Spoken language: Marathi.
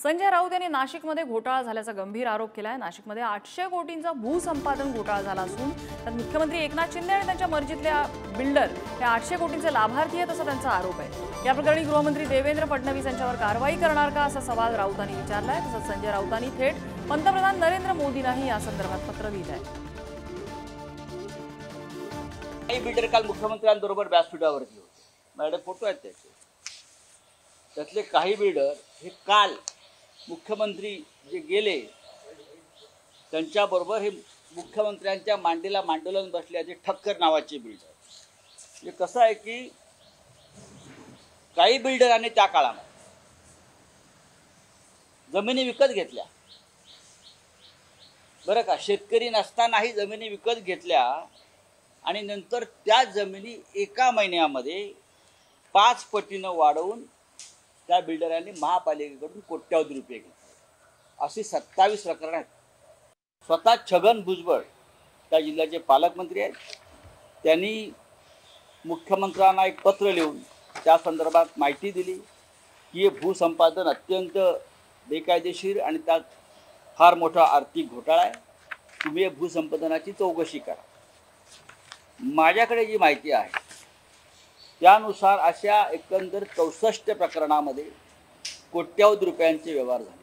संजय राऊत यांनी नाशिकमध्ये घोटाळा झाल्याचा गंभीर आरोप केलाय। नाशिकमध्ये 800 कोटींचा भूसंपादन घोटाळा झाला असून त्यात मुख्यमंत्री एकनाथ शिंदे आणि त्यांच्या मर्जीतल्या बिल्डर हे 800 कोटींचे लाभार्थी आहेत असा त्यांचा आरोप आहे। या प्रकरणी गृहमंत्री देवेंद्र फडणवीस यांच्यावर कारवाई करणार का असा सवाल राऊतांनी विचारलाय। तसंच संजय राऊतांनी थेट पंतप्रधान नरेंद्र मोदींनाही या संदर्भात पत्र लिहिलं आहे। काही बिल्डर काल मुख्यमंत्र्यांबरोबर व्यासपीठावरती होते, माझ्याकडे फोटो आहेत त्याचे। त्यातले काही बिल्डर हे काल मुख्यमंत्री जे गेले त्यांच्याबरोबर हे मुख्यमंत्र्यांच्या मांडीला मांडोलन बसल्याचे ठक्कर नावाचे बिल्डर। म्हणजे कसं आहे की काही बिल्डरांनी त्या काळामध्ये जमिनी विकत घेतल्या, बरं का, शेतकरी नसतानाही जमिनी विकत घेतल्या आणि नंतर त्या जमिनी एका महिन्यामध्ये 5 पटीनं वाढवून त्या बिल्डरांनी महापालिकेकडून कोट्यावधी रुपये घेतले। अशी 27 प्रकरणं आहेत। स्वतः छगन भुजबळ त्या जिल्ह्याचे पालकमंत्री आहेत, त्यांनी मुख्यमंत्र्यांना एक पत्र लिहून त्या संदर्भात माहिती दिली की हे भूसंपादन अत्यंत बेकायदेशीर आणि त्यात फार मोठा आर्थिक घोटाळा आहे, तुम्ही भूसंपादनाची चौकशी करा। माझ्याकडे जी माहिती आहे त्यानुसार अशा एकंदर 64 प्रकरणामध्ये कोट्यावधी रुपयांचे व्यवहार झाले।